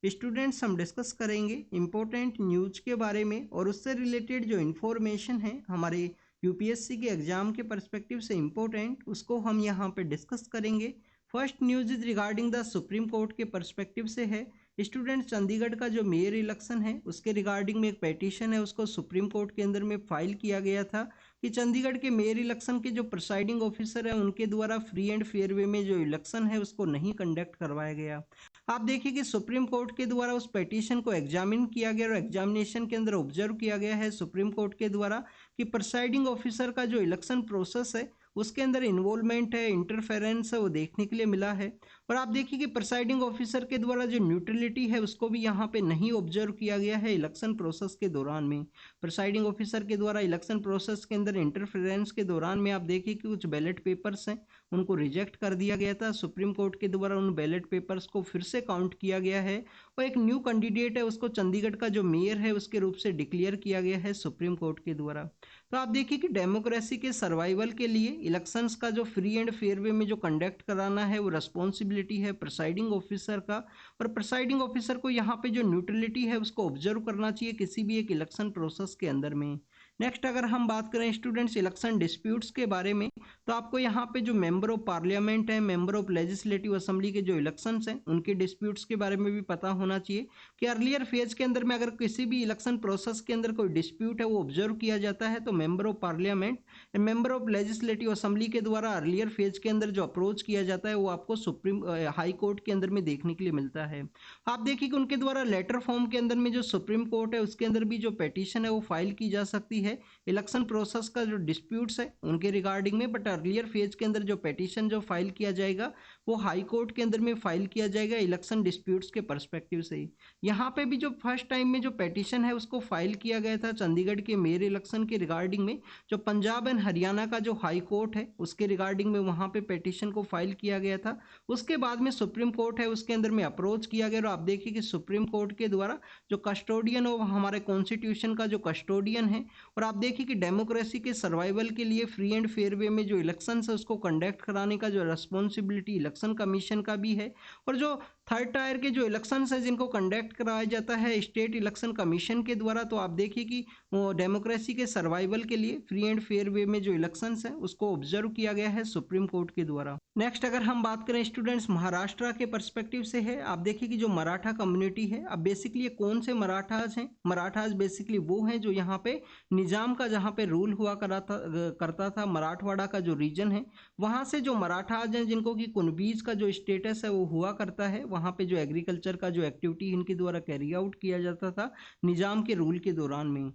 Students हम discuss करेंगे important news के बारे में और उससे रिलेटेड जो इन्फॉर्मेशन है हमारे यूपीएससी के एग्जाम के पर्सपेक्टिव से इम्पोर्टेंट उसको हम यहाँ पे डिस्कस करेंगे। First news is regarding the supreme court के पर्सपेक्टिव से है। स्टूडेंट्स चंडीगढ़ का जो मेयर इलेक्शन है उसके रिगार्डिंग में एक पेटिशन है उसको सुप्रीम कोर्ट के अंदर में फाइल किया गया था कि चंडीगढ़ के मेयर इलेक्शन के जो प्रिसाइडिंग ऑफिसर है उनके द्वारा फ्री एंड फेयर वे में जो इलेक्शन है उसको नहीं कंडक्ट करवाया गया। आप देखिए कि सुप्रीम कोर्ट के द्वारा उस पेटिशन को एग्जामिन किया गया और एग्जामिनेशन के अंदर ऑब्जर्व किया गया है सुप्रीम कोर्ट के द्वारा कि प्रिसाइडिंग ऑफिसर का जो इलेक्शन प्रोसेस है उसके अंदर इन्वॉल्वमेंट है, इंटरफेरेंस है, वो देखने के लिए मिला है। और आप देखिए कि प्रिसाइडिंग ऑफिसर के द्वारा जो न्यूट्रलिटी है उसको भी यहाँ पे नहीं ऑब्जर्व किया गया है इलेक्शन प्रोसेस के दौरान में। प्रिसाइडिंग ऑफिसर के द्वारा इलेक्शन प्रोसेस के अंदर इंटरफेरेंस के दौरान में आप देखिए कि कुछ बैलेट पेपर्स हैं उनको रिजेक्ट कर दिया गया था। सुप्रीम कोर्ट के द्वारा उन बैलेट पेपर्स को फिर से काउंट किया गया है और एक न्यू कैंडिडेट है उसको चंडीगढ़ का जो मेयर है उसके रूप से डिक्लेयर किया गया है सुप्रीम कोर्ट के द्वारा। तो आप देखिए कि डेमोक्रेसी के सर्वाइवल के लिए इलेक्शंस का जो फ्री एंड फेयर वे में जो कंडक्ट कराना है वो रिस्पॉन्सिबिलिटी है प्रिसाइडिंग ऑफिसर का। और प्रिसाइडिंग ऑफिसर को यहाँ पे जो न्यूट्रलिटी है उसको ऑब्जर्व करना चाहिए किसी भी एक इलेक्शन प्रोसेस के अंदर में। नेक्स्ट अगर हम बात करें स्टूडेंट्स इलेक्शन डिस्प्यूट्स के बारे में तो आपको यहाँ पे जो मेंबर ऑफ पार्लियामेंट है, मेंबर ऑफ लेजिस्लेटिव असेंबली के जो इलेक्शंस हैं उनके डिस्प्यूट्स के बारे में भी पता होना चाहिए कि अर्लियर फेज के अंदर में अगर किसी भी इलेक्शन प्रोसेस के अंदर कोई डिस्प्यूट है वो ऑब्जर्व किया जाता है तो member of parliament and member of legislative assembly के द्वारा अर्लियर फेज के अंदर जो अप्रोच किया जाता है वो आपको सुप्रीम हाई कोर्ट के अंदर में देखने के लिए मिलता है। आप देखिए कि उनके द्वारा लेटर फॉर्म के अंदर में जो सुप्रीम कोर्ट है उसके अंदर भी जो पेटिशन है वो फाइल की जा सकती है इलेक्शन प्रोसेस का जो डिस्प्यूट्स है उनके रिगार्डिंग में। बट अर्लियर फेज के अंदर जो पेटिशन जो फाइल किया जाएगा वो हाई कोर्ट के अंदर में फाइल किया जाएगा इलेक्शन डिस्प्यूट्स के पर्सपेक्टिव से ही। यहाँ पे भी जो फर्स्ट टाइम में जो पेटिशन है उसको फाइल किया गया था चंडीगढ़ के मेयर इलेक्शन के रिगार्डिंग में जो पंजाब एंड हरियाणा का जो हाई कोर्ट है उसके रिगार्डिंग में वहाँ पे पेटिशन को फाइल किया गया था। उसके बाद में सुप्रीम कोर्ट है उसके अंदर में अप्रोच किया गया और आप देखिए कि सुप्रीम कोर्ट के द्वारा जो कस्टोडियन हो हमारे कॉन्स्टिट्यूशन का जो कस्टोडियन है और आप देखिए कि डेमोक्रेसी के सर्वाइवल के लिए फ्री एंड फेयर वे में जो इलेक्शन है उसको कंडक्ट कराने का जो रिस्पॉन्सिबिलिटी इलेक्शन कमीशन का भी है। और जो थर्ड टायर के जो इलेक्शंस है जिनको कंडक्ट कराया जाता है स्टेट इलेक्शन कमीशन के द्वारा तो आप देखिए कि डेमोक्रेसी के सर्वाइवल के लिए फ्री एंड फेयर वे में जो इलेक्शंस है उसको ऑब्जर्व किया गया है सुप्रीम कोर्ट के द्वारा। नेक्स्ट अगर हम बात करें स्टूडेंट्स महाराष्ट्र के पर्सपेक्टिव से है। आप देखिए कि जो मराठा कम्युनिटी है अब बेसिकली कौन से मराठाज हैं, मराठाज बेसिकली वो हैं जो यहाँ पे निजाम का जहाँ पे रूल हुआ करता था मराठवाड़ा का जो रीजन है वहाँ से जो मराठाज हैं जिनको कि कुनबीज का जो स्टेटस है वो हुआ करता है वहाँ पे जो एग्रीकल्चर का जो एक्टिविटी इनके द्वारा कैरी आउट किया जाता था निजाम के रूल के दौरान में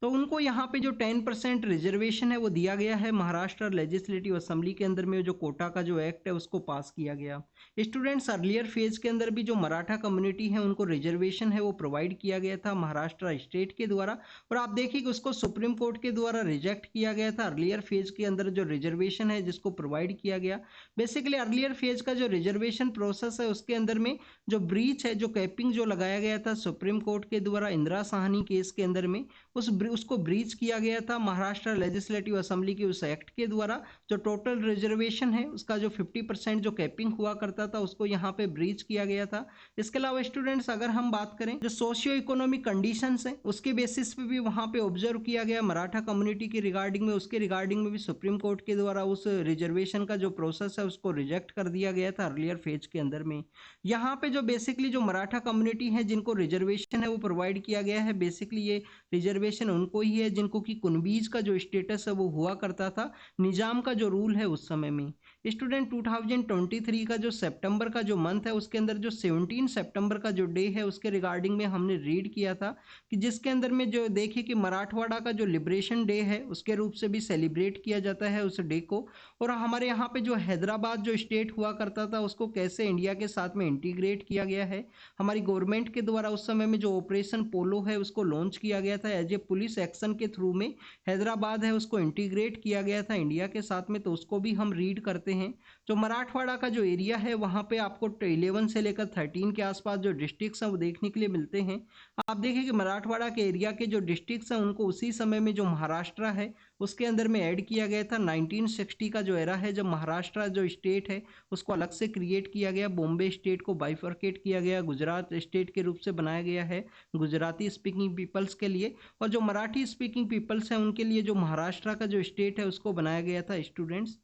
तो उनको यहाँ पे जो 10% रिजर्वेशन है वो दिया गया है महाराष्ट्र लेजिस्लेटिव असेंबली के अंदर में जो कोटा का जो एक्ट है उसको पास किया गया। स्टूडेंट्स अर्लियर फेज के अंदर भी जो मराठा कम्युनिटी है उनको रिजर्वेशन है वो प्रोवाइड किया गया था महाराष्ट्र स्टेट के द्वारा और आप देखिए कि उसको सुप्रीम कोर्ट के द्वारा रिजेक्ट किया गया था। अर्लियर फेज के अंदर जो रिजर्वेशन है जिसको प्रोवाइड किया गया बेसिकली अर्लियर फेज का जो रिजर्वेशन प्रोसेस है उसके अंदर में जो ब्रीच है जो कैपिंग जो लगाया गया था सुप्रीम कोर्ट के द्वारा इंदिरा साहनी केस के अंदर में उसको ब्रीच किया गया था महाराष्ट्र लेजिस्लेटिव असेंबली के उस एक्ट के द्वारा। जो टोटल रिजर्वेशन है उसका जो 50% जो कैपिंग हुआ करता था उसको यहाँ पे ब्रीच किया गया था। इसके अलावा स्टूडेंट्स अगर हम बात करें जो सोशियो इकोनॉमिक कंडीशंस हैं उसके बेसिस पे भी वहाँ पे ऑब्जर्व किया गया मराठा कम्युनिटी के रिगार्डिंग में। उसके रिगार्डिंग में भी सुप्रीम कोर्ट के द्वारा उस रिजर्वेशन का जो प्रोसेस है उसको रिजेक्ट कर दिया गया था अर्लियर फेज के अंदर में। यहाँ पे जो बेसिकली जो मराठा कम्युनिटी है जिनको रिजर्वेशन है वो प्रोवाइड किया गया है बेसिकली ये रिजर्वेशन उनको ही है जिनको कि कुनबीज का जो स्टेटस है वो हुआ करता था निजाम का जो रूल है उस समय में। स्टूडेंट 2023 का जो सितंबर का जो मंथ है उसके अंदर जो 17 सितंबर का जो डे है उसके रिगार्डिंग में हमने रीड किया था कि जिसके अंदर में जो देखिए कि मराठवाड़ा का जो लिबरेशन डे है उसके रूप से भी सेलिब्रेट किया जाता है उस डे को। और हमारे यहाँ पे जो हैदराबाद जो स्टेट हुआ करता था उसको कैसे इंडिया के साथ में इंटीग्रेट किया गया है हमारी गवर्नमेंट के द्वारा उस समय में जो ऑपरेशन पोलो है उसको लॉन्च किया गया था एज ए पुलिस एक्शन के थ्रू में हैदराबाद है उसको इंटीग्रेट किया गया था इंडिया के साथ में। तो उसको भी हम रीड करते करते हैं। जो मराठवाड़ा का जो एरिया है वहाँ पे आपको 11 से लेकर 13 के आसपास जो डिस्ट्रिक्ट्स हैं वो देखने के लिए मिलते हैं। आप देखिए कि मराठवाड़ा के एरिया के जो डिस्ट्रिक्ट्स हैं उनको उसी समय में जो महाराष्ट्र है उसके अंदर में ऐड किया गया था। 1960 का जो एरा है जब महाराष्ट्र जो स्टेट है उसको अलग से क्रिएट किया गया, बॉम्बे स्टेट को बाइफर्केट किया गया, गुजरात स्टेट के रूप से बनाया गया है गुजराती स्पीकिंग पीपल्स के लिए, और जो मराठी स्पीकिंग पीपल्स हैं उनके लिए जो महाराष्ट्र का जो स्टेट है उसको बनाया गया था। स्टूडेंट्स,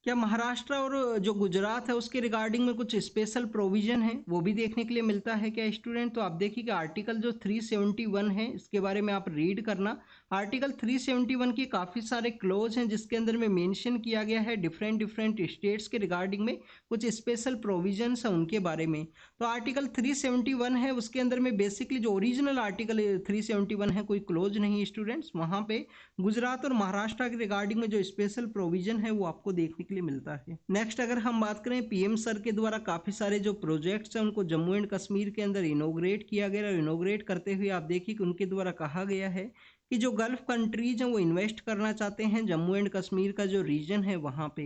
क्या महाराष्ट्र और जो गुजरात है उसके रिगार्डिंग में कुछ स्पेशल प्रोविजन है वो भी देखने के लिए मिलता है क्या स्टूडेंट? तो आप देखिए कि आर्टिकल जो 371 है इसके बारे में आप रीड करना। आर्टिकल 371 की काफ़ी सारे क्लोज हैं जिसके अंदर में मेंशन किया गया है डिफरेंट डिफरेंट स्टेट्स के रिगार्डिंग में कुछ स्पेशल प्रोविजंस हैं उनके बारे में। तो आर्टिकल 371 है उसके अंदर में बेसिकली जो ओरिजिनल आर्टिकल 371 है कोई क्लोज नहीं स्टूडेंट्स, वहाँ पे गुजरात और महाराष्ट्र के रिगार्डिंग में जो स्पेशल प्रोविजन है वो आपको देखने के लिए मिलता है। नेक्स्ट अगर हम बात करें पीएम सर के द्वारा काफ़ी सारे जो प्रोजेक्ट्स हैं उनको जम्मू एंड कश्मीर के अंदर इनोग्रेट किया गया, और इनोग्रेट करते हुए आप देखिए कि उनके द्वारा कहा गया है कि जो गल्फ कंट्रीज हैं वो इन्वेस्ट करना चाहते हैं जम्मू एंड कश्मीर का जो रीजन है वहाँ पे।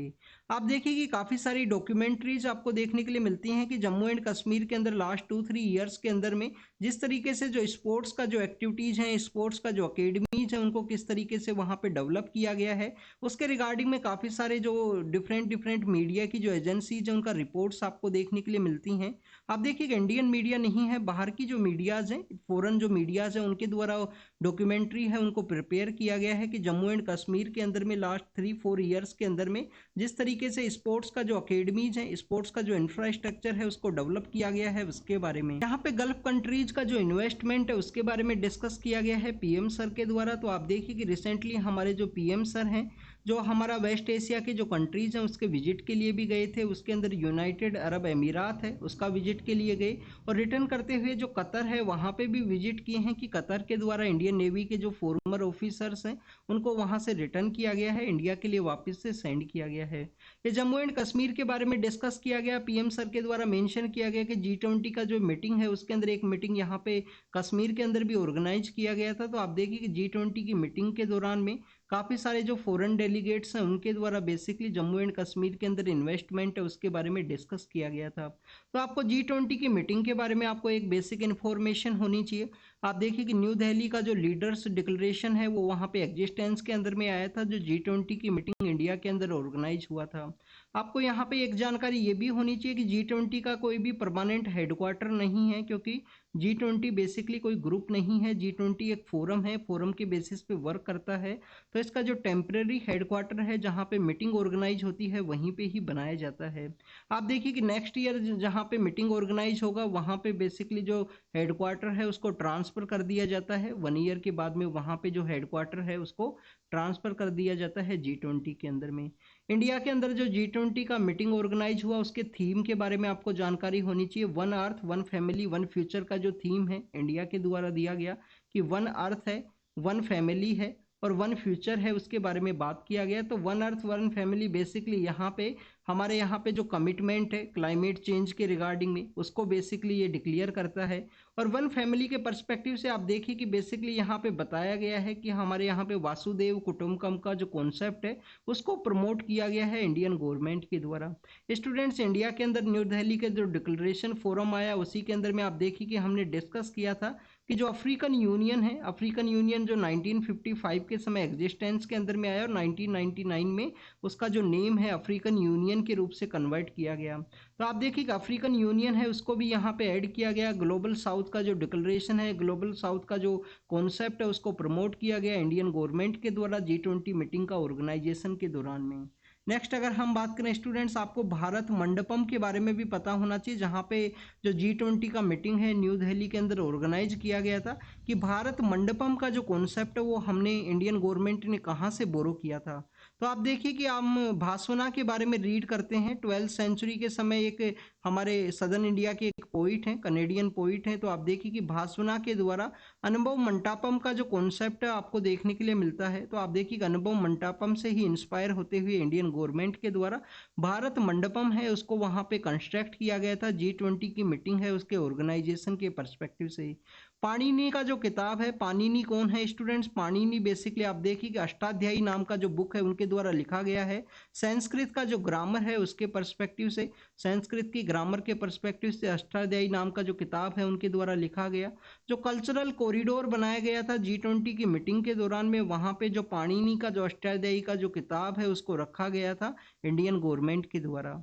आप देखिए कि काफ़ी सारी डॉक्यूमेंट्रीज आपको देखने के लिए मिलती हैं कि जम्मू एंड कश्मीर के अंदर लास्ट 2-3 ईयर्स के अंदर में जिस तरीके से जो स्पोर्ट्स का जो एक्टिविटीज़ हैं, स्पोर्ट्स का जो अकेडमीज हैं उनको किस तरीके से वहाँ पे डेवलप किया गया है उसके रिगार्डिंग में काफ़ी सारे जो डिफरेंट डिफरेंट मीडिया की जो एजेंसीज हैं उनका रिपोर्ट्स आपको देखने के लिए मिलती हैं। आप देखिए कि इंडियन मीडिया नहीं है, बाहर की जो मीडियाज़ हैं, फॉरेन जो मीडियाज़ हैं उनके द्वारा डॉक्यूमेंट्री है उनको प्रिपेयर किया गया है कि जम्मू एंड कश्मीर के अंदर में लास्ट 3-4 ईयर्स के अंदर में जिस तरीके से स्पोर्ट्स का जो अकेडमीज है, स्पोर्ट्स का जो इंफ्रास्ट्रक्चर है उसको डेवलप किया गया है उसके बारे में। यहाँ पे गल्फ कंट्रीज का जो इन्वेस्टमेंट है उसके बारे में डिस्कस किया गया है पीएम सर के द्वारा। तो आप देखिए कि रिसेंटली हमारे जो पीएम सर हैं जो हमारा वेस्ट एशिया के जो कंट्रीज़ हैं उसके विजिट के लिए भी गए थे, उसके अंदर यूनाइटेड अरब अमीरात है उसका विजिट के लिए गए, और रिटर्न करते हुए जो कतर है वहाँ पे भी विजिट किए हैं कि कतर के द्वारा इंडियन नेवी के जो फॉर्मर ऑफिसर्स हैं उनको वहाँ से रिटर्न किया गया है, इंडिया के लिए वापस से सेंड किया गया है। ये जम्मू एंड कश्मीर के बारे में डिस्कस किया गया, पीएम सर के द्वारा मेंशन किया गया कि G20 का जो मीटिंग है उसके अंदर एक मीटिंग यहाँ पे कश्मीर के अंदर भी ऑर्गेनाइज किया गया था। तो आप देखिए कि G20 की मीटिंग के दौरान में काफ़ी सारे जो फॉरेन डेलीगेट्स हैं उनके द्वारा बेसिकली जम्मू एंड कश्मीर के अंदर इन्वेस्टमेंट है उसके बारे में डिस्कस किया गया था। तो आपको G20 की मीटिंग के बारे में आपको एक बेसिक इन्फॉर्मेशन होनी चाहिए। आप देखिए कि न्यू दिल्ली का जो लीडर्स डिक्लेरेशन है वो वहाँ पे एग्जिस्टेंस के अंदर में आया था जो G20 की मीटिंग इंडिया के अंदर ऑर्गेनाइज हुआ था। आपको यहाँ पे एक जानकारी ये भी होनी चाहिए कि G20 का कोई भी परमानेंट हेडक्वार्टर नहीं है, क्योंकि G20 बेसिकली कोई ग्रुप नहीं है, G20 एक फोरम है, फोरम के बेसिस पे वर्क करता है। तो इसका जो टेम्परेरी हेडक्वार्टर है जहाँ पे मीटिंग ऑर्गेनाइज होती है वहीं पे ही बनाया जाता है। आप देखिए कि नेक्स्ट ईयर जहाँ पे मीटिंग ऑर्गेनाइज होगा वहाँ पे बेसिकली जो हेडक्वार्टर है उसको ट्रांसफ़र कर दिया जाता है, 1 ईयर के बाद में वहाँ पे जो हेडक्वार्टर है उसको ट्रांसफ़र कर दिया जाता है G20 के अंदर में। इंडिया के अंदर जो G20 का मीटिंग ऑर्गेनाइज हुआ उसके थीम के बारे में आपको जानकारी होनी चाहिए। 1 अर्थ 1 फैमिली 1 फ्यूचर का जो थीम है इंडिया के द्वारा दिया गया कि 1 अर्थ है, 1 फैमिली है और 1 फ्यूचर है, उसके बारे में बात किया गया। तो 1 अर्थ 1 फैमिली बेसिकली यहाँ पे हमारे यहाँ पे जो कमिटमेंट है क्लाइमेट चेंज के रिगार्डिंग में उसको बेसिकली ये डिक्लेयर करता है। और 1 फैमिली के पर्सपेक्टिव से आप देखिए कि बेसिकली यहाँ पे बताया गया है कि हमारे यहाँ पे वासुदेव कुटुंबकम का जो कॉन्सेप्ट है उसको प्रमोट किया गया है इंडियन गवर्नमेंट के द्वारा। स्टूडेंट्स, इंडिया के अंदर न्यू दिल्ली के जो डिक्लेरेशन फोरम आया उसी के अंदर में आप देखिए कि हमने डिस्कस किया था कि जो अफ्रीकन यूनियन है, अफ्रीकन यूनियन जो 1955 के समय एग्जिस्टेंस के अंदर में आया और 1999 में उसका जो नेम है अफ्रीकन यूनियन के रूप से कन्वर्ट किया गया। तो आप देखिए कि अफ्रीकन यूनियन है उसको भी यहाँ पे ऐड किया गया। ग्लोबल साउथ का जो डिक्लेरेशन है, ग्लोबल साउथ का जो कॉन्सेप्ट है उसको प्रमोट किया गया इंडियन गवर्नमेंट के द्वारा G20 मीटिंग का ऑर्गेनाइजेशन के दौरान में। नेक्स्ट अगर हम बात करें स्टूडेंट्स, आपको भारत मंडपम के बारे में भी पता होना चाहिए जहाँ पे जो G20 का मीटिंग है न्यू दिल्ली के अंदर ऑर्गेनाइज किया गया था कि भारत मंडपम का जो कॉन्सेप्ट है वो हमने इंडियन गवर्नमेंट ने कहाँ से बोरो किया था। तो आप देखिए कि हम भासवना के बारे में रीड करते हैं। 12th सेंचुरी के समय एक हमारे सदर्न इंडिया के एक पोइट हैं, कनेडियन पोइट हैं। तो आप देखिए कि भासवना के द्वारा अनुभव मंटापम का जो कॉन्सेप्ट है आपको देखने के लिए मिलता है। तो आप देखिए अनुभव मंटापम से ही इंस्पायर होते हुए इंडियन गवर्नमेंट के द्वारा भारत मंडपम है उसको वहाँ पे कंस्ट्रक्ट किया गया था। G20 की मीटिंग है उसके ऑर्गेनाइजेशन के पर्सपेक्टिव से। पाणिनि का जो किताब है, पाणिनि कौन है स्टूडेंट्स? पाणिनि बेसिकली आप देखिए कि अष्टाध्यायी नाम का जो बुक है उनके उनके द्वारा लिखा गया है। संस्कृत का जो ग्रामर है उसके पर्सपेक्टिव से, संस्कृत की ग्रामर के पर्सपेक्टिव से अष्टाध्यायी नाम का जो किताब है उनके द्वारा लिखा गया। जो कल्चरल कॉरिडोर बनाया गया था G20 की मीटिंग के दौरान में, वहाँ पे जो पाणिनि का जो अष्टाध्यायी का जो किताब है उसको रखा गया था इंडियन गवर्नमेंट के द्वारा।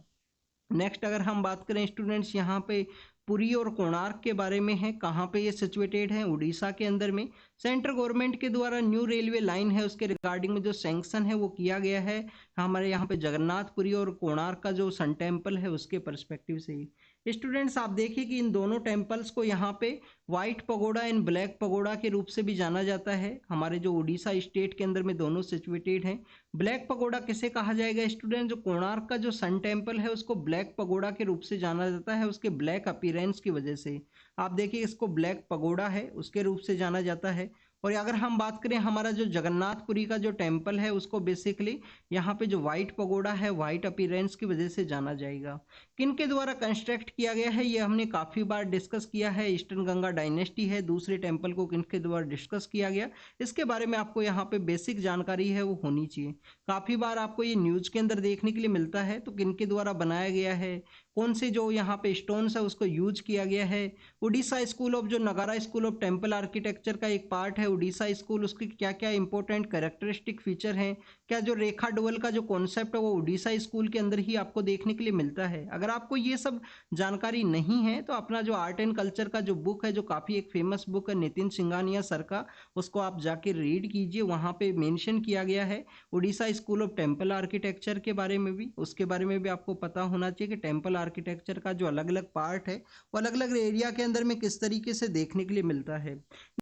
नेक्स्ट अगर हम बात करें स्टूडेंट्स, यहाँ पे पुरी और कोणार्क के बारे में है। कहाँ पे ये सिचुएटेड है? उड़ीसा के अंदर में। सेंट्रल गवर्नमेंट के द्वारा न्यू रेलवे लाइन है उसके रिगार्डिंग में जो सैंक्शन है वो किया गया है हमारे यहाँ पे जगन्नाथपुरी और कोणार्क का जो सन टेम्पल है उसके पर्सपेक्टिव से ही। स्टूडेंट्स आप देखिए कि इन दोनों टेम्पल्स को यहाँ पे white pagoda and black pagoda के रूप से भी जाना जाता है। हमारे जो उड़ीसा स्टेट के अंदर में दोनों सिचुएटेड हैं। ब्लैक पगोडा किसे कहा जाएगा स्टूडेंट? जो कोणार्क का जो सन टेम्पल है उसको ब्लैक पगोडा के रूप से जाना जाता है उसके ब्लैक अपीयरेंस की वजह से। आप देखिए इसको ब्लैक पगोडा है उसके रूप से जाना जाता है। और अगर हम बात करें हमारा जो जगन्नाथपुरी का जो टेम्पल है उसको बेसिकली यहाँ पे जो व्हाइट पगोडा है व्हाइट अपीयरेंस की वजह से जाना जाएगा। किनके द्वारा कंस्ट्रक्ट किया गया है ये हमने काफ़ी बार डिस्कस किया है। ईस्टर्न गंगा डायनेस्टी है, दूसरे टेम्पल को किनके द्वारा डिस्कस किया गया इसके बारे में आपको यहाँ पे बेसिक जानकारी है वो होनी चाहिए। काफ़ी बार आपको ये न्यूज़ के अंदर देखने के लिए मिलता है। तो किनके द्वारा बनाया गया है, कौन से जो यहाँ पे स्टोन्स है उसको यूज किया गया है। उड़ीसा स्कूल ऑफ जो नगारा स्कूल ऑफ टेम्पल आर्किटेक्चर का एक पार्ट है उड़ीसा स्कूल, उसकी क्या क्या इंपॉर्टेंट कैरेक्टरिस्टिक फीचर हैं, क्या जो रेखा डुअल का जो कॉन्सेप्ट है वो उड़ीसा स्कूल के अंदर ही आपको देखने के लिए मिलता है। अगर आपको ये सब जानकारी नहीं है तो अपना जो आर्ट एंड कल्चर का जो बुक है जो काफ़ी एक फेमस बुक है नितिन सिंघानिया सर का, उसको आप जाके रीड कीजिए। वहाँ पे मेंशन किया गया है Orissa school of temple architecture के बारे में भी, उसके बारे में भी आपको पता होना चाहिए कि टेम्पल आर्किटेक्चर का जो अलग अलग पार्ट है वो अलग अलग एरिया के अंदर में किस तरीके से देखने के लिए मिलता है।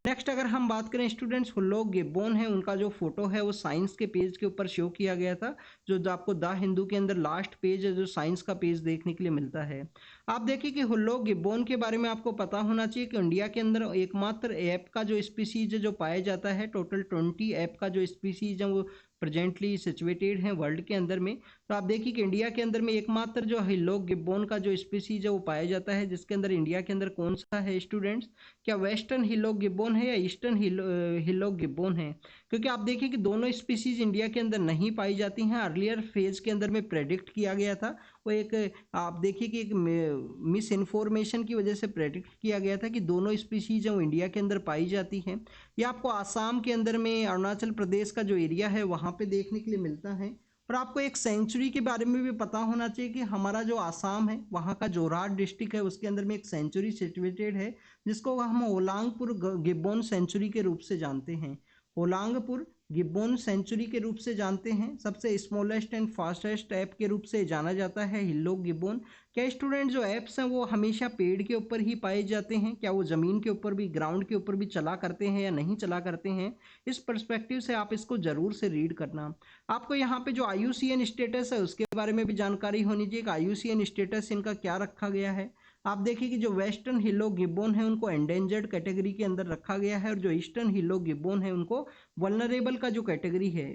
नेक्स्ट अगर हम बात करें स्टूडेंट्स, हुल्लोक गिब्बन है, उनका जो फोटो है वो साइंस के पेज के ऊपर शो किया गया था। जो आपको द हिंदू के अंदर लास्ट पेज है जो साइंस का पेज देखने के लिए मिलता है। आप देखिए कि हुल्लोक गिब्बन के बारे में आपको पता होना चाहिए कि इंडिया के अंदर एकमात्र ऐप का जो स्पीसीज जो पाया जाता है, टोटल 20 ऐप का जो स्पीसीज है वो प्रेजेंटली सिचुएटेड हैं वर्ल्ड के अंदर में। तो आप देखिए कि इंडिया के अंदर में एकमात्र जो हुल्लोक गिब्बन का जो स्पीसीज है वो पाया जाता है, जिसके अंदर इंडिया के अंदर कौन सा है स्टूडेंट्स? क्या वेस्टर्न हुल्लोक गिब्बन है या ईस्टर्न हुल्लोक गिब्बन है? क्योंकि आप देखिए कि दोनों स्पीसीज इंडिया के अंदर नहीं पाई जाती हैं। अर्लियर फेज के अंदर में प्रेडिक्ट किया गया था, वो एक आप देखिए कि एक मिस इन्फॉर्मेशन की वजह से प्रेडिक्ट किया गया था कि दोनों स्पीसीज हैं वो इंडिया के अंदर पाई जाती हैं। ये आपको आसाम के अंदर में, अरुणाचल प्रदेश का जो एरिया है वहाँ पे देखने के लिए मिलता है। और आपको एक सेंचुरी के बारे में भी पता होना चाहिए कि हमारा जो आसाम है वहाँ का जोरहाट डिस्ट्रिक्ट है उसके अंदर में एक सेंचुरी सिचुएटेड है जिसको हम होलांगपुर गिब्बन सेंचुरी के रूप से जानते हैं। होलांगपुर गिब्बन सेंचुरी के रूप से जानते हैं। सबसे स्मॉलेस्ट एंड फास्टेस्ट ऐप के रूप से जाना जाता है हुल्लोक गिब्बन। क्या स्टूडेंट जो ऐप्स हैं वो हमेशा पेड़ के ऊपर ही पाए जाते हैं? क्या वो ज़मीन के ऊपर भी, ग्राउंड के ऊपर भी चला करते हैं या नहीं चला करते हैं? इस पर्सपेक्टिव से आप इसको ज़रूर से रीड करना। आपको यहाँ पे जो IUCN स्टेटस है उसके बारे में भी जानकारी होनी चाहिए कि IUCN स्टेटस इनका क्या रखा गया है। आप देखिए कि जो वेस्टर्न हुल्लोक गिब्बन है उनको एंडेंजर्ड कैटेगरी के अंदर रखा गया है और जो ईस्टर्न हुल्लोक गिब्बन है उनको वल्नरेबल का जो कैटेगरी है,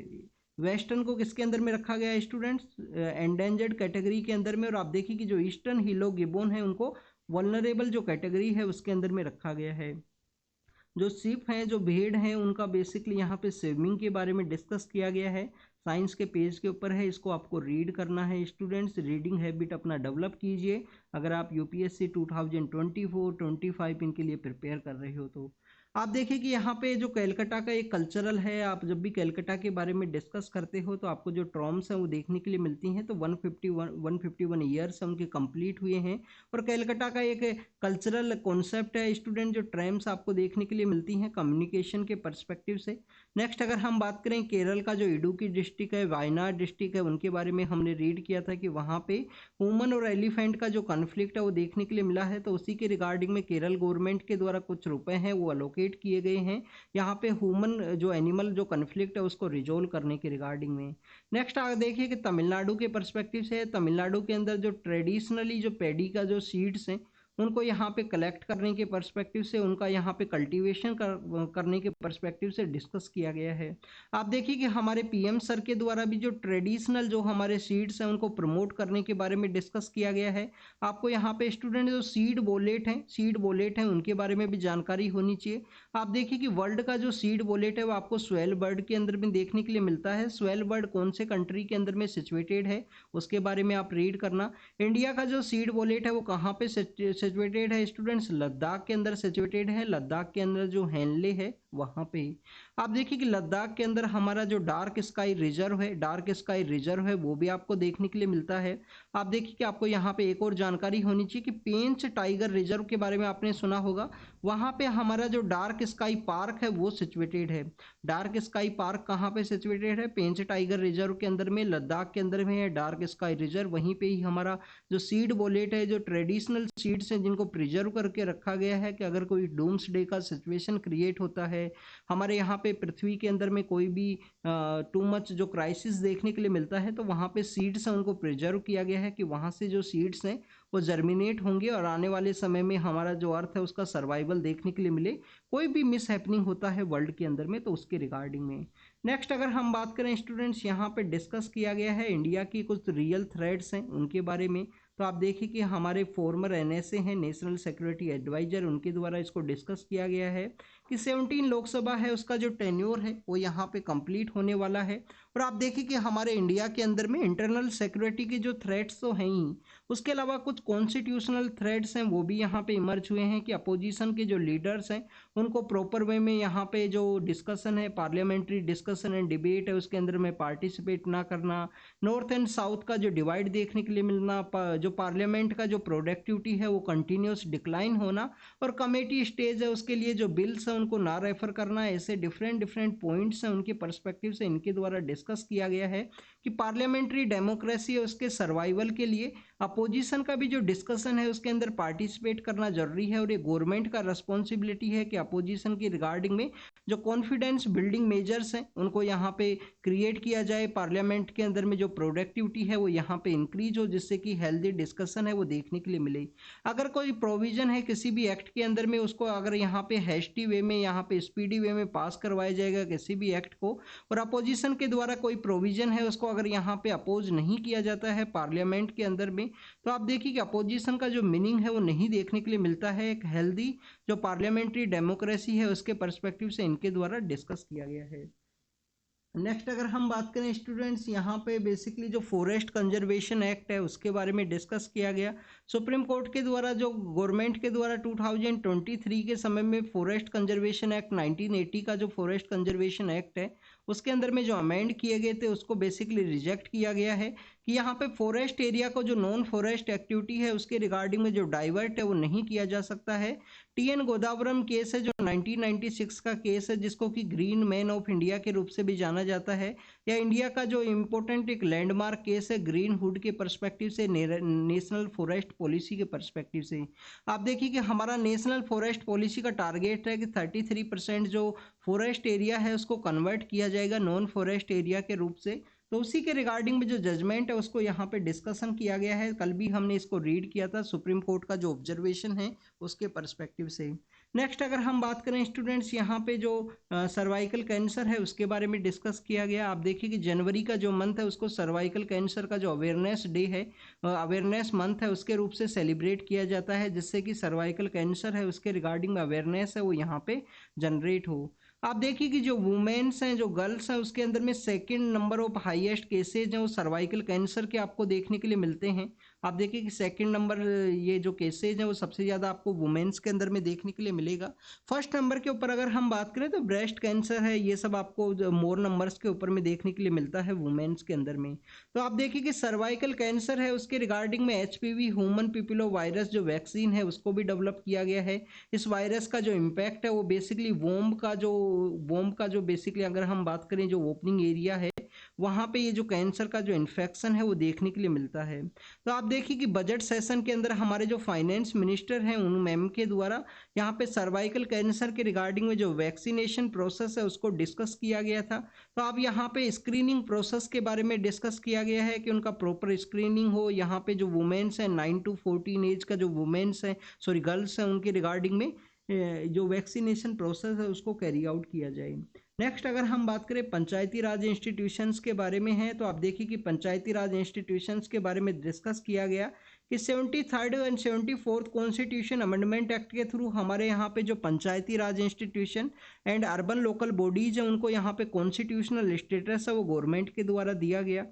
वेस्टर्न को किसके अंदर में रखा गया है स्टूडेंट्स? एंडेंजर्ड कैटेगरी के अंदर में। और आप देखिए कि जो ईस्टर्न हुल्लोक गिब्बन है उनको वल्नरेबल जो कैटेगरी है उसके अंदर में रखा गया है। जो शिप हैं, जो भेड़ हैं, उनका बेसिकली यहाँ पे स्विमिंग के बारे में डिस्कस किया गया है, साइंस के पेज के ऊपर है। इसको आपको रीड करना है स्टूडेंट्स, रीडिंग हैबिट अपना डेवलप कीजिए अगर आप UPSC 2024-25 इनके लिए प्रिपेयर कर रहे हो तो। आप देखिए कि यहाँ पे जो कैलकाटा का एक कल्चरल है, आप जब भी कैलकाटा के बारे में डिस्कस करते हो तो आपको जो ट्रॉम्स हैं वो देखने के लिए मिलती हैं। तो 151 ईयर्स उनके कंप्लीट हुए हैं। और कैलकाटा का एक कल्चरल कॉन्सेप्ट है स्टूडेंट, जो ट्रैम्स आपको देखने के लिए मिलती हैं कम्युनिकेशन के पर्सपेक्टिव से। नेक्स्ट अगर हम बात करें केरल का जो इडुक्की डिस्ट्रिक्ट है, वायनाड डिस्ट्रिक्ट है, उनके बारे में हमने रीड किया था कि वहाँ पे ह्यूमन और एलिफेंट का जो कॉन्फ्लिक्ट है वो देखने के लिए मिला है। तो उसी के रिगार्डिंग में केरल गवर्नमेंट के द्वारा कुछ रुपए हैं वो अलोकेट किए गए हैं यहाँ पे ह्यूमन जो एनिमल जो कॉन्फ्लिक्ट है उसको रिजोल्व करने के रिगार्डिंग में। नेक्स्ट आगे देखिए कि तमिलनाडु के पर्सपेक्टिव से, तमिलनाडु के अंदर जो ट्रेडिशनली जो पैडी का जो सीड्स हैं उनको यहाँ पे कलेक्ट करने के पर्सपेक्टिव से, उनका यहाँ पे कल्टीवेशन करने के पर्सपेक्टिव से डिस्कस किया गया है। आप देखिए कि हमारे पीएम सर के द्वारा भी जो ट्रेडिशनल जो हमारे सीड्स हैं उनको प्रमोट करने के बारे में डिस्कस किया गया है। आपको यहाँ पे स्टूडेंट जो सीड बोलेट हैं उनके बारे में भी जानकारी होनी चाहिए। आप देखिए कि वर्ल्ड का जो सीड बोलेट है वो आपको स्वेलबर्ड के अंदर में देखने के लिए मिलता है। स्वेलबर्ड कौन से कंट्री के अंदर में सिचुएटेड है उसके बारे में आप रीड करना। इंडिया का जो सीड वॉलेट है वो कहाँ पे सिचुएटेड है स्टूडेंट्स? लद्दाख के अंदर सिचुएटेड है। लद्दाख के अंदर जो हैनले है वहाँ पे। आप देखिए कि लद्दाख के अंदर हमारा जो डार्क स्काई रिजर्व है वो भी आपको देखने के लिए मिलता है। आप देखिए कि आपको यहाँ पे एक और जानकारी होनी चाहिए कि पेंच टाइगर रिजर्व के बारे में आपने सुना होगा। वहाँ पे हमारा जो डार्क स्काई पार्क है वो सिचुएटेड है। डार्क स्काई पार्क कहाँ पे सिचुएटेड है? पेंच टाइगर रिजर्व के अंदर में, लद्दाख के अंदर में है डार्क स्काई रिजर्व। वहीं पे ही हमारा जो सीड वॉलेट है, जो ट्रेडिशनल सीड्स हैं जिनको प्रिजर्व करके रखा गया है कि अगर कोई डूम्सडे का सिचुएशन क्रिएट होता है, हमारे यहाँ पे पृथ्वी के अंदर में कोई भी टू मच जो क्राइसिस देखने के लिए मिलता है, तो वहाँ पे सीड्स हैं उनको प्रिजर्व किया गया है कि वहाँ से जो सीड्स हैं वो जर्मिनेट होंगे और आने वाले समय में हमारा जो अर्थ है उसका सर्वाइवल देखने के लिए मिले। कोई भी मिस हैपनिंग होता है वर्ल्ड के अंदर में तो उसके रिगार्डिंग में। नेक्स्ट अगर हम बात करें स्टूडेंट्स, यहाँ पे डिस्कस किया गया है इंडिया की कुछ रियल थ्रेट्स हैं उनके बारे में। तो आप देखिए कि हमारे फॉर्मर एनएसए हैं, नेशनल सिक्योरिटी एडवाइजर, उनके द्वारा इसको डिस्कस किया गया है कि 17 लोकसभा है उसका जो टेन्योर है वो यहाँ पे कंप्लीट होने वाला है। और आप देखिए कि हमारे इंडिया के अंदर में इंटरनल सिक्योरिटी के जो थ्रेट्स तो हैं ही, उसके अलावा कुछ कॉन्स्टिट्यूशनल थ्रेट्स हैं वो भी यहाँ पे इमर्ज हुए हैं कि अपोजिशन के जो लीडर्स हैं उनको प्रॉपर वे में यहाँ पे जो डिस्कशन है, पार्लियामेंट्री डिस्कशन एंड डिबेट है, उसके अंदर में पार्टिसिपेट ना करना, नॉर्थ एंड साउथ का जो डिवाइड देखने के लिए मिलना, जो पार्लियामेंट का जो प्रोडक्टिविटी है वो कंटिन्यूस डिक्लाइन होना, और कमेटी स्टेज है उसके लिए जो बिल्स हैं उनको ना रेफर करना। ऐसे डिफरेंट पॉइंट्स हैं उनके पर्सपेक्टिव से इनके द्वारा डिस्कस किया गया है कि पार्लियामेंट्री डेमोक्रेसी है उसके सर्वाइवल के लिए अपोजिशन का भी जो डिस्कशन है उसके अंदर पार्टिसिपेट करना जरूरी है। और ये गवर्नमेंट का रिस्पॉन्सिबिलिटी है कि अपोजिशन की रिगार्डिंग में जो कॉन्फिडेंस बिल्डिंग मेजर्स हैं उनको यहाँ पे क्रिएट किया जाए, पार्लियामेंट के अंदर में जो प्रोडक्टिविटी है वो यहाँ पे इंक्रीज हो, जिससे कि हेल्दी डिस्कशन है वो देखने के लिए मिले। अगर कोई प्रोविजन है किसी भी एक्ट के अंदर में, उसको अगर यहाँ पे हैस्टी वे में, यहाँ पे स्पीडी वे में पास करवाया जाएगा किसी भी एक्ट को, और अपोजिशन के द्वारा कोई प्रोविजन है उसको अगर यहाँ पे अपोज नहीं किया जाता है पार्लियामेंट के अंदर में, तो आप देखिए कि अपोजिशन का जो मीनिंग है वो नहीं देखने के लिए मिलता है। एक हेल्दी जो पार्लियामेंट्री डेमोक्रेसी है उसके पर्सपेक्टिव से इनके द्वारा डिस्कस किया गया है। नेक्स्ट अगर हम बात करें स्टूडेंट्स, यहाँ पे बेसिकली जो फॉरेस्ट कंजर्वेशन एक्ट है उसके बारे में डिस्कस किया गया। सुप्रीम कोर्ट के द्वारा जो गवर्नमेंट के द्वारा 2023 के समय में फॉरेस्ट कंजर्वेशन एक्ट 1980 का जो फॉरेस्ट कंजर्वेशन एक्ट है उसके अंदर में जो अमेंड किए गए थे उसको बेसिकली रिजेक्ट किया गया है कि यहाँ पे फॉरेस्ट एरिया को जो नॉन फॉरेस्ट एक्टिविटी है उसके रिगार्डिंग में जो डाइवर्ट है वो नहीं किया जा सकता है। टीएन गोदावरम केस है जो 1996 का केस है, जिसको कि ग्रीन मैन ऑफ इंडिया के रूप से भी जाना जाता है, या इंडिया का जो इम्पोर्टेंट एक लैंडमार्क केस है ग्रीन हुड के पर्सपेक्टिव से, नेशनल फॉरेस्ट पॉलिसी के पर्सपेक्टिव से। आप देखिए कि हमारा नेशनल फॉरेस्ट पॉलिसी का टारगेट है कि 33% जो फॉरेस्ट एरिया है उसको कन्वर्ट किया जाएगा नॉन फॉरेस्ट एरिया के रूप से। तो उसी के रिगार्डिंग में जो जजमेंट है उसको यहाँ पे डिस्कशन किया गया है। कल भी हमने इसको रीड किया था, सुप्रीम कोर्ट का जो ऑब्जर्वेशन है उसके पर्सपेक्टिव से। नेक्स्ट अगर हम बात करें स्टूडेंट्स, यहाँ पे जो सर्वाइकल कैंसर है उसके बारे में डिस्कस किया गया। आप देखिए कि जनवरी का जो मंथ है उसको सर्वाइकल कैंसर का जो अवेयरनेस डे है, अवेयरनेस मंथ है उसके रूप से सेलिब्रेट किया जाता है, जिससे कि सर्वाइकल कैंसर है उसके रिगार्डिंग में अवेयरनेस है वो यहाँ पे जनरेट हो। आप देखिए कि जो वुमेन्स हैं, जो गर्ल्स हैं, उसके अंदर में second number of highest cases हैं वो सर्वाइकल कैंसर के आपको देखने के लिए मिलते हैं। आप देखिए कि सेकंड नंबर ये जो केसेज हैं वो सबसे ज़्यादा आपको वुमेन्स के अंदर में देखने के लिए मिलेगा। फर्स्ट नंबर के ऊपर अगर हम बात करें तो ब्रेस्ट कैंसर है, ये सब आपको मोर नंबर्स के ऊपर में देखने के लिए मिलता है वुमेन्स के अंदर में। तो आप देखिए कि सर्वाइकल कैंसर है उसके रिगार्डिंग में HPV ह्यूमन पिपिलो वायरस जो वैक्सीन है उसको भी डेवलप किया गया है। इस वायरस का जो इम्पैक्ट है वो बेसिकली वोम्ब का जो बेसिकली अगर हम बात करें जो ओपनिंग एरिया है वहाँ पे ये जो कैंसर का जो इन्फेक्शन है वो देखने के लिए मिलता है। तो आप देखिए कि बजट सेशन के अंदर हमारे जो फाइनेंस मिनिस्टर हैं उन मैम के द्वारा यहाँ पे सर्वाइकल कैंसर के रिगार्डिंग में जो वैक्सीनेशन प्रोसेस है उसको डिस्कस किया गया था। तो आप यहाँ पे स्क्रीनिंग प्रोसेस के बारे में डिस्कस किया गया है कि उनका प्रॉपर स्क्रीनिंग हो। यहाँ पे जो वुमेन्स हैं 9 to 14 एज का जो वुमेन्स हैं सॉरी गर्ल्स हैं उनके रिगार्डिंग में जो वैक्सीनेशन प्रोसेस है उसको कैरी आउट किया जाए। नेक्स्ट अगर हम बात करें पंचायती राज इंस्टीट्यूशंस के बारे में है तो आप देखिए कि पंचायती राज इंस्टीट्यूशंस के बारे में डिस्कस किया गया कि 73rd and 74th constitution amendment act के थ्रू हमारे यहाँ पे जो Panchayati Raj institution and urban local bodies हैं उनको यहाँ पे कॉन्स्टिट्यूशनल स्टेटस है वो गवर्नमेंट के द्वारा दिया गया।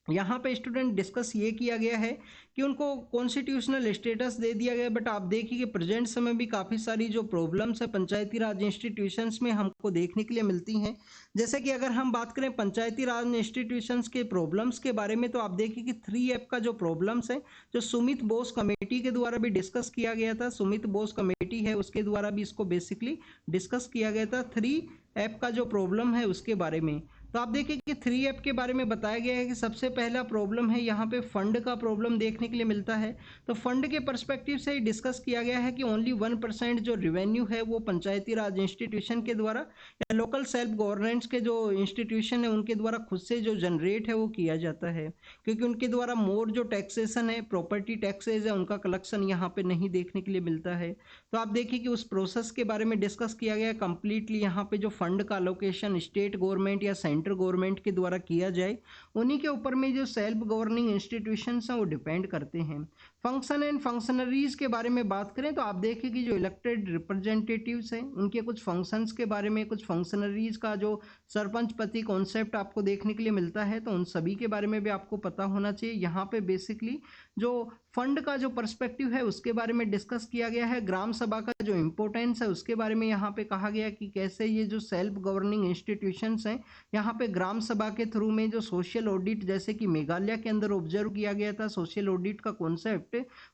यहाँ पे स्टूडेंट डिस्कस ये किया गया है कि उनको कॉन्स्टिट्यूशनल स्टेटस दे दिया गया, बट आप देखिए कि प्रेजेंट समय भी काफ़ी सारी जो प्रॉब्लम्स है पंचायती राज इंस्टीट्यूशंस में हमको देखने के लिए मिलती हैं। जैसे कि अगर हम बात करें पंचायती राज इंस्टीट्यूशंस के प्रॉब्लम्स के बारे में तो आप देखिए कि 3F का जो प्रॉब्लम्स है जो सुमित बोस कमेटी के द्वारा भी डिस्कस किया गया था, सुमित बोस कमेटी है उसके द्वारा भी इसको बेसिकली डिस्कस किया गया था 3F का जो प्रॉब्लम है उसके बारे में। तो आप देखिए कि 3F के बारे में बताया गया है कि सबसे पहला प्रॉब्लम है यहाँ पे फंड का प्रॉब्लम देखने के लिए मिलता है। तो फंड के पर्सपेक्टिव से डिस्कस किया गया है कि ओनली 1% जो रिवेन्यू है वो पंचायती राज इंस्टीट्यूशन के द्वारा या लोकल सेल्फ गवर्नेंस के जो इंस्टीट्यूशन है उनके द्वारा खुद से जो जनरेट है वो किया जाता है, क्योंकि उनके द्वारा मोर जो टैक्सेशन है प्रॉपर्टी टैक्सेज है उनका कलेक्शन यहाँ पे नहीं देखने के लिए मिलता है। तो आप देखिए कि उस प्रोसेस के बारे में डिस्कस किया गया कंप्लीटली। यहाँ पे जो फंड का अलोकेशन स्टेट गवर्नमेंट या सेंट्रल गवर्नमेंट के द्वारा किया जाए उन्हीं के ऊपर में जो सेल्फ गवर्निंग इंस्टीट्यूशंस हैं वो डिपेंड करते हैं। फंक्शन एंड फंक्शनरीज के बारे में बात करें तो आप देखिए कि जो इलेक्टेड रिप्रेजेंटेटिव्स हैं उनके कुछ फंक्शंस के बारे में, कुछ फंक्शनरीज का जो सरपंच पति कॉन्सेप्ट आपको देखने के लिए मिलता है तो उन सभी के बारे में भी आपको पता होना चाहिए। यहाँ पे बेसिकली जो फंड का जो पर्सपेक्टिव है उसके बारे में डिस्कस किया गया है। ग्राम सभा का जो इम्पोर्टेंस है उसके बारे में यहाँ पे कहा गया कि कैसे ये जो सेल्फ गवर्निंग इंस्टीट्यूशंस हैं यहाँ पे ग्राम सभा के थ्रू में जो सोशल ऑडिट जैसे कि मेघालय के अंदर ऑब्जर्व किया गया था सोशल ऑडिट का कॉन्सेप्ट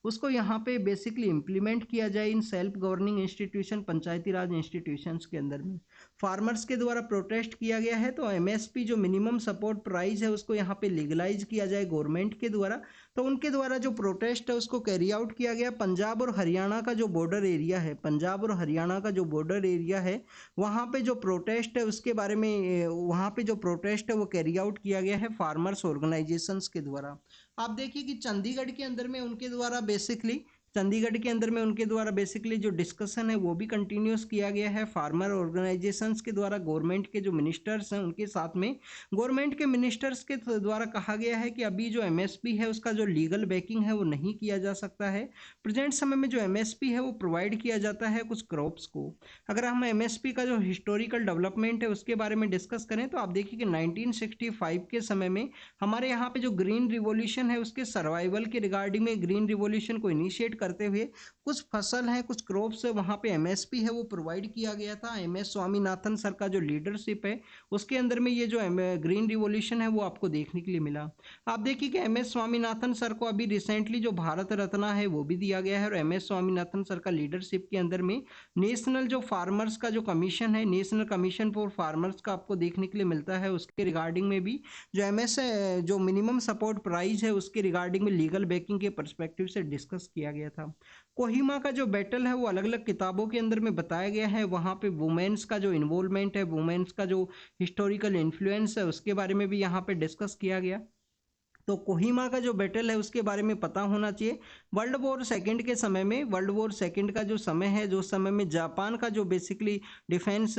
उसको यहाँ पे बेसिकली इम्प्लीमेंट किया जाए in self governing institution Panchayati Raj institutions के अंदर में। फार्मर्स के द्वारा प्रोटेस्ट किया गया है तो MSP जो मिनिमम सपोर्ट प्राइस है उसको यहाँ पे लीगलाइज किया जाए गवर्नमेंट के द्वारा। तो उनके द्वारा जो प्रोटेस्ट है उसको कैरी आउट किया गया। पंजाब और हरियाणा का जो बॉर्डर एरिया है, पंजाब और हरियाणा का जो बॉर्डर एरिया है वहाँ पे जो प्रोटेस्ट है उसके बारे में वहाँ पे जो प्रोटेस्ट है वो कैरी आउट किया गया है फार्मर्स ऑर्गेनाइजेशंस के द्वारा। आप देखिए कि चंडीगढ़ के अंदर में उनके द्वारा बेसिकली जो डिस्कशन है वो भी कंटिन्यूस किया गया है फार्मर ऑर्गेनाइजेशंस के द्वारा। गवर्नमेंट के जो मिनिस्टर्स हैं उनके साथ में गवर्नमेंट के मिनिस्टर्स के द्वारा कहा गया है कि अभी जो MSP है उसका जो लीगल बैकिंग है वो नहीं किया जा सकता है। प्रेजेंट समय में जो MSP है वो प्रोवाइड किया जाता है कुछ क्रॉप्स को। अगर हम MSP का जो हिस्टोरिकल डेवलपमेंट है उसके बारे में डिस्कस करें तो आप देखिए कि 1965 के समय में हमारे यहाँ पे जो ग्रीन रिवॉल्यूशन है उसके सर्वाइवल के रिगार्डिंग में ग्रीन रिवॉल्यूशन को इनिशिएट करते हुए कुछ फसल है कुछ क्रॉप्स है वहाँ पे MSP है वो प्रोवाइड किया गया था। MS स्वामीनाथन सर का जो लीडरशिप है उसके अंदर में ये जो ग्रीन रिवॉल्यूशन है वो आपको देखने के लिए मिला। आप देखिए कि MS स्वामीनाथन सर को अभी रिसेंटली जो भारत रत्न है वो भी दिया गया है और MS स्वामीनाथन सर का लीडरशिप के अंदर में नेशनल जो फार्मर्स का जो कमीशन है नेशनल कमीशन फॉर फार्मर्स का आपको देखने के लिए मिलता है। उसके रिगार्डिंग में भी जो MS जो मिनिमम सपोर्ट प्राइस है उसके रिगार्डिंग में लीगल बैकिंग के परस्पेक्टिव से डिस्कस किया गया था। कोहिमा का जो बैटल है वो अलग अलग किताबों के अंदर में बताया गया है। वहाँ पे वुमेन्स का जो इन्वॉल्वमेंट है वुमेन्स का जो हिस्टोरिकल इन्फ्लुएंस है उसके बारे में भी यहाँ पे डिस्कस किया गया। तो कोहिमा का जो बैटल है उसके बारे में पता होना चाहिए। वर्ल्ड वॉर सेकंड के समय में वर्ल्ड वॉर सेकंड का जो समय है जो समय में जापान का जो बेसिकली डिफेंस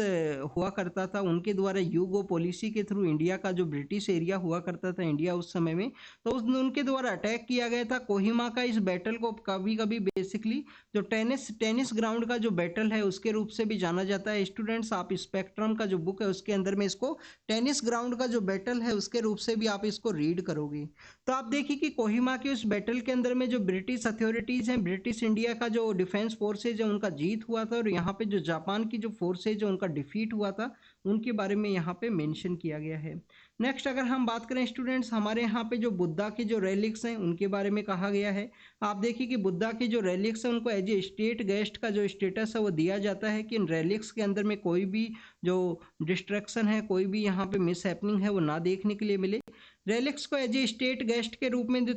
हुआ करता था उनके द्वारा यूगो पॉलिसी के थ्रू इंडिया का जो ब्रिटिश एरिया हुआ करता था इंडिया उस समय में तो उनके द्वारा अटैक किया गया था। कोहिमा का इस बैटल को कभी कभी बेसिकली जो टेनिस ग्राउंड का जो बैटल है उसके रूप से भी जाना जाता है। स्टूडेंट्स आप स्पेक्ट्रम का जो बुक है उसके अंदर में इसको टेनिस ग्राउंड का जो बैटल है उसके रूप से भी आप इसको रीड करोगे। तो आप देखिए कि कोहिमा के उस बैटल के अंदर में जो ब्रिटिश अथॉरिटीज हैं ब्रिटिश इंडिया का जो डिफेंस फोर्सेज है उनका जीत हुआ था और यहाँ पे जो जापान की जो फोर्सेज है उनका डिफीट हुआ था उनके बारे में यहाँ पे मेंशन किया गया है। नेक्स्ट अगर हम बात करें स्टूडेंट्स, हमारे यहाँ पे जो बुद्धा के जो रेलिक्स हैं उनके बारे में कहा गया है। आप देखिए कि बुद्धा के जो रेलिक्स हैं उनको एज ए स्टेट गेस्ट का जो स्टेटस है वो दिया जाता है कि इन रेलिक्स के अंदर में कोई भी जो डिस्ट्रैक्शन है, कोई भी यहाँ पे मिस हैपनिंग है वो ना देखने के लिए मिले। रेलिक्स को एज ए स्टेट गेस्ट के रूप में जो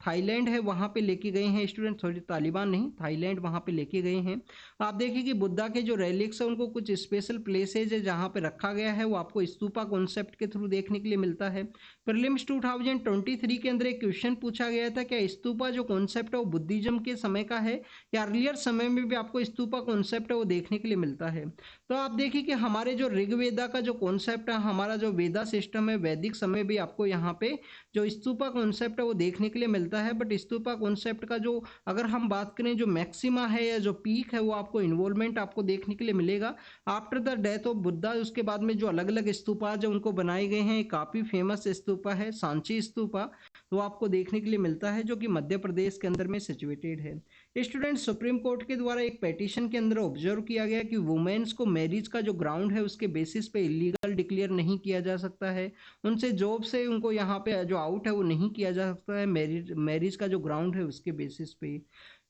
थाईलैंड है वहाँ पे लेके गए हैं स्टूडेंट, सॉरी तालिबान नहीं, थाईलैंड वहाँ पे लेके गए हैं। आप देखिए कि बुद्धा के जो रेलिक्स है उनको कुछ स्पेशल प्लेसेज है जहाँ पे रखा गया है, वो आपको स्तूपा कॉन्सेप्ट के थ्रू देखने के लिए मिलता है। प्रीलिम्स 2023 के अंदर एक क्वेश्चन पूछा गया था, क्या स्तूपा जो कॉन्सेप्ट है वो बुद्धिज्म के समय का है या अर्लियर समय में भी आपको स्तूपा कॉन्सेप्ट है वो देखने के लिए मिलता है। तो आप देखिए कि हमारे जो ऋग्वेदा का जो कॉन्सेप्ट है, हमारा जो वेदा सिस्टम है, वैदिक समय भी आपको यहाँ पे जो स्तूपा कॉन्सेप्ट है वो देखने के लिए मिलता है। बट स्तूपा कॉन्सेप्ट का जो अगर हम बात करें जो मैक्सिमा है या जो पीक है वो आपको इन्वॉल्वमेंट आपको देखने के लिए मिलेगा after the death of Buddha. उसके बाद में जो अलग अलग स्तूपा जो उनको बनाए गए हैं, काफ़ी फेमस स्तूपा है सांची स्तूपा, तो आपको देखने के लिए मिलता है जो कि मध्य प्रदेश के अंदर में सिचुएटेड है। स्टूडेंट सुप्रीम कोर्ट के द्वारा एक पेटिशन के अंदर ऑब्जर्व किया गया कि वुमेन्स को मैरिज का जो ग्राउंड है उसके बेसिस पे इलीगल डिक्लेयर नहीं किया जा सकता है, उनसे जॉब से उनको यहाँ पे जो आउट है वो नहीं किया जा सकता है मैरिज का जो ग्राउंड है उसके बेसिस पे।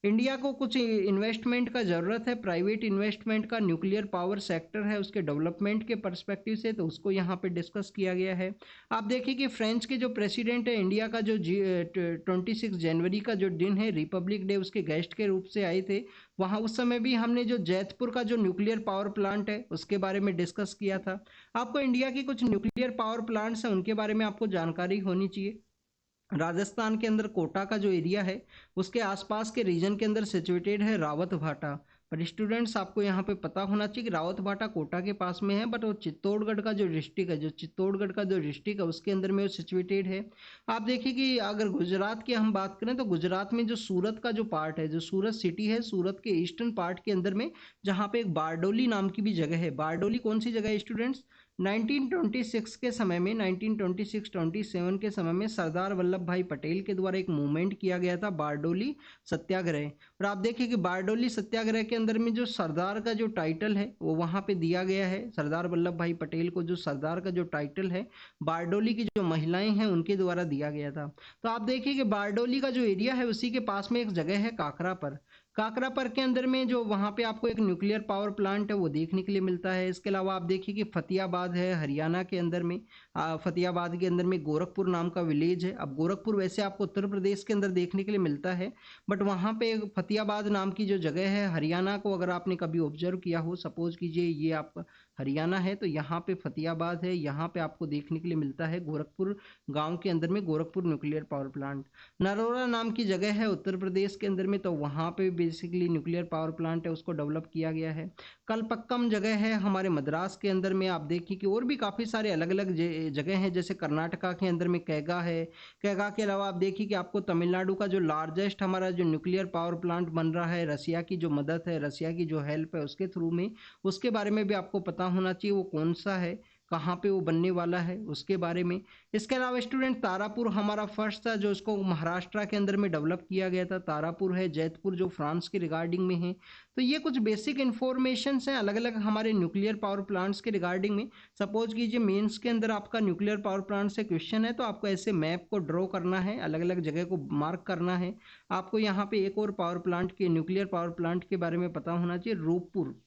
इंडिया को कुछ इन्वेस्टमेंट का ज़रूरत है, प्राइवेट इन्वेस्टमेंट का, न्यूक्लियर पावर सेक्टर है उसके डेवलपमेंट के पर्सपेक्टिव से, तो उसको यहाँ पे डिस्कस किया गया है। आप देखिए कि फ्रेंच के जो प्रेसिडेंट है इंडिया का जो 26 जनवरी का जो दिन है रिपब्लिक डे, उसके गेस्ट के रूप से आए थे वहाँ। उस समय भी हमने जो जैतपुर का जो न्यूक्लियर पावर प्लांट है उसके बारे में डिस्कस किया था। आपको इंडिया की कुछ न्यूक्लियर पावर प्लांट्स हैं उनके बारे में आपको जानकारी होनी चाहिए। राजस्थान के अंदर कोटा का जो एरिया है उसके आसपास के रीजन के अंदर सिचुएटेड है रावत भाटा। पर स्टूडेंट्स आपको यहाँ पे पता होना चाहिए कि रावत भाटा कोटा के पास में है, बट वो चित्तौड़गढ़ का जो डिस्ट्रिक्ट है, जो चित्तौड़गढ़ का जो डिस्ट्रिक्ट है उसके अंदर में वो सिचुएटेड है। आप देखिए कि अगर गुजरात की हम बात करें तो गुजरात में जो सूरत का जो पार्ट है, जो सूरत सिटी है, सूरत के ईस्टर्न पार्ट के अंदर में जहाँ पे एक बारडोली नाम की भी जगह है। बारडोली कौन सी जगह है स्टूडेंट्स? 1926 के समय में 1926-27 के समय में सरदार वल्लभ भाई पटेल के द्वारा एक मूवमेंट किया गया था बारडोली सत्याग्रह। और आप देखिए कि बारडोली सत्याग्रह के अंदर में जो सरदार का जो टाइटल है वो वहाँ पे दिया गया है। सरदार वल्लभ भाई पटेल को जो सरदार का जो टाइटल है बारडोली की जो महिलाएं हैं उनके द्वारा दिया गया था। तो आप देखिए कि बारडोली का जो एरिया है उसी के पास में एक जगह है काकरापर। काकरापर के अंदर में जो वहाँ पे आपको एक न्यूक्लियर पावर प्लांट है वो देखने के लिए मिलता है। इसके अलावा आप देखिए कि फतेहाबाद है हरियाणा के अंदर में। फतेहाबाद के अंदर में गोरखपुर नाम का विलेज है। अब गोरखपुर वैसे आपको उत्तर प्रदेश के अंदर देखने के लिए मिलता है, बट वहाँ पे फतेहाबाद नाम की जो जगह है हरियाणा को अगर आपने कभी ऑब्जर्व किया हो, सपोज कीजिए ये आपका हरियाणा है तो यहाँ पे फतेहाबाद है, यहाँ पे आपको देखने के लिए मिलता है गोरखपुर गांव के अंदर में Gorakhpur nuclear power plant. Narora नाम की जगह है उत्तर प्रदेश के अंदर में, तो वहाँ पे बेसिकली न्यूक्लियर पावर प्लांट है उसको डेवलप किया गया है। कलपक्कम जगह है हमारे मद्रास के अंदर में। आप देखिए कि और भी काफ़ी सारे अलग अलग जगह हैं, जैसे कर्नाटका के अंदर में कैगा है। कैगा के अलावा आप देखिए कि आपको तमिलनाडु का जो लार्जेस्ट हमारा जो न्यूक्लियर पावर प्लांट बन रहा है, रसिया की जो मदद है, रसिया की जो हेल्प है उसके थ्रू में, उसके बारे में भी आपको पता होना चाहिए वो कौन सा है, कहाँ पे वो बनने वाला है उसके बारे में। इसके अलावा स्टूडेंट तारापुर हमारा फर्स्ट था जो इसको महाराष्ट्र के अंदर में डेवलप किया गया था। तारापुर है, जैतपुर जो फ्रांस के रिगार्डिंग में है। तो ये कुछ बेसिक इन्फॉर्मेशन हैं अलग अलग हमारे न्यूक्लियर पावर प्लांट्स के रिगार्डिंग में। सपोज कीजिए मेंस के अंदर आपका न्यूक्लियर पावर प्लांट से क्वेश्चन है तो आपको ऐसे मैप को ड्रॉ करना है, अलग अलग जगह को मार्क करना है। आपको यहाँ पे एक और पावर प्लांट के न्यूक्लियर पावर प्लांट के बारे में पता होना चाहिए, रूपपुर।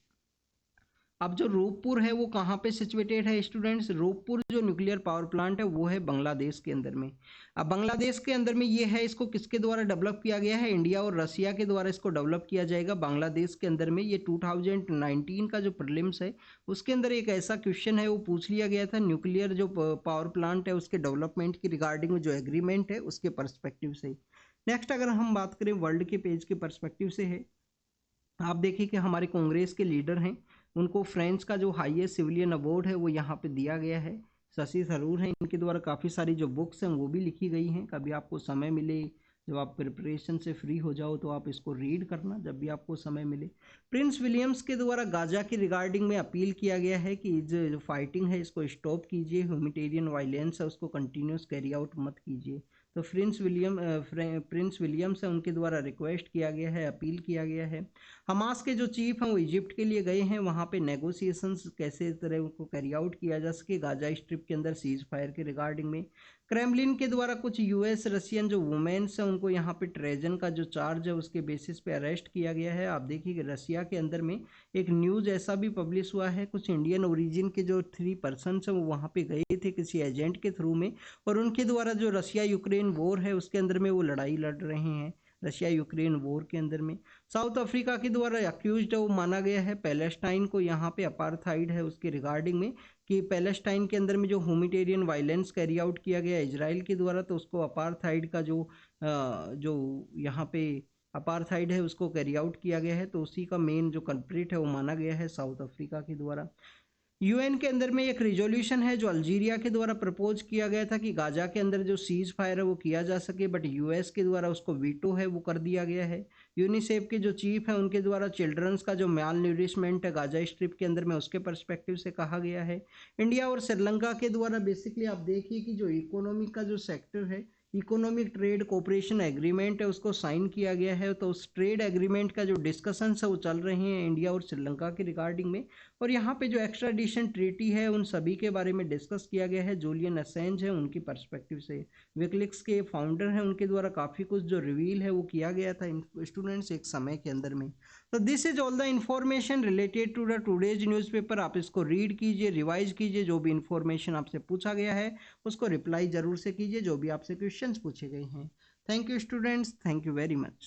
अब जो रूपपुर है वो कहाँ पे सिचुएटेड है स्टूडेंट्स? रूपपुर जो न्यूक्लियर पावर प्लांट है वो है बांग्लादेश के अंदर में। अब बांग्लादेश के अंदर में ये है, इसको किसके द्वारा डेवलप किया गया है? इंडिया और रसिया के द्वारा इसको डेवलप किया जाएगा बांग्लादेश के अंदर में। ये 2019 का जो प्रीलिम्स है उसके अंदर एक ऐसा क्वेश्चन है वो पूछ लिया गया था, न्यूक्लियर जो पावर प्लांट है उसके डेवलपमेंट की रिगार्डिंग में जो एग्रीमेंट है उसके परस्पेक्टिव से। नेक्स्ट अगर हम बात करें वर्ल्ड के पेज के परस्पेक्टिव से है, आप देखिए कि हमारे कांग्रेस के लीडर हैं, उनको फ्रांस का जो हाईएस्ट सिविलियन अवार्ड है वो यहाँ पे दिया गया है, शशि थरूर हैं। इनके द्वारा काफ़ी सारी जो बुक्स हैं वो भी लिखी गई हैं। कभी आपको समय मिले, जब आप प्रिपरेशन से फ्री हो जाओ तो आप इसको रीड करना जब भी आपको समय मिले। प्रिंस विलियम्स के द्वारा गाजा की रिगार्डिंग में अपील किया गया है कि जो फाइटिंग है इसको स्टॉप कीजिए, ह्यूमैनिटेरियन वायलेंस है उसको कंटिन्यूस कैरी आउट मत कीजिए। तो प्रिंस विलियम्स है उनके द्वारा रिक्वेस्ट किया गया है, अपील किया गया है। हमास के जो चीफ हैं वो इजिप्ट के लिए गए हैं, वहाँ पे नेगोशिएशंस कैसे तरह को कैरी आउट किया जा सके गाजा स्ट्रिप के अंदर सीज फायर के रिगार्डिंग में। क्रेमलिन के द्वारा कुछ यूएस रशियन जो वुमेन्स हैं उनको यहाँ पे ट्रेजन का जो चार्ज है उसके बेसिस पे अरेस्ट किया गया है। आप देखिए कि रशिया के अंदर में एक न्यूज़ ऐसा भी पब्लिश हुआ है, कुछ इंडियन ओरिजिन के जो 3 पर्सन्स हैं वो वहाँ पे गए थे किसी एजेंट के थ्रू में, और उनके द्वारा जो रशिया यूक्रेन वॉर है उसके अंदर में वो लड़ाई लड़ रहे हैं, रशिया यूक्रेन वॉर के अंदर में। साउथ अफ्रीका के द्वारा अक्यूज्ड वो माना गया है पैलेस्टाइन को, यहाँ पे अपार्थाइड है उसके रिगार्डिंग में कि पैलेस्टाइन के अंदर में जो ह्यूमैनिटेरियन वायलेंस कैरी आउट किया गया इजराइल के द्वारा, तो उसको अपार्थाइड का जो यहाँ पे अपार्थाइड है उसको कैरी आउट किया गया है, तो उसी का मेन जो कल्प्रिट है वो माना गया है साउथ अफ्रीका के द्वारा। यूएन के अंदर में एक रिजोल्यूशन है जो अल्जीरिया के द्वारा प्रपोज किया गया था कि गाजा के अंदर जो सीज फायर है वो किया जा सके, बट यूएस के द्वारा उसको वीटो है वो कर दिया गया है। यूनिसेफ के जो चीफ हैं उनके द्वारा चिल्ड्रंस का जो माल न्यूरिशमेंट है गाजा स्ट्रिप के अंदर में उसके पर्सपेक्टिव से कहा गया है। इंडिया और श्रीलंका के द्वारा बेसिकली आप देखिए कि जो इकोनॉमी का जो सेक्टर है, इकोनॉमिक ट्रेड कोऑपरेशन एग्रीमेंट है उसको साइन किया गया है, तो उस ट्रेड एग्रीमेंट का जो डिस्कशंस है वो चल रहे हैं इंडिया और श्रीलंका के रिगार्डिंग में। और यहाँ पे जो एक्स्ट्राडिशन ट्रीटी है उन सभी के बारे में डिस्कस किया गया है। जूलियन असेंज है उनकी पर्सपेक्टिव से, विकिलीक्स के फाउंडर हैं उनके द्वारा काफ़ी कुछ जो रिवील है वो किया गया था स्टूडेंट्स एक समय के अंदर में। तो this is all the information related to the today's newspaper. आप इसको रीड कीजिए, रिवाइज कीजिए, जो भी इन्फॉर्मेशन आपसे पूछा गया है उसको रिप्लाई जरूर से कीजिए जो भी आपसे क्वेश्चंस पूछे गए हैं। Thank you students, thank you very much.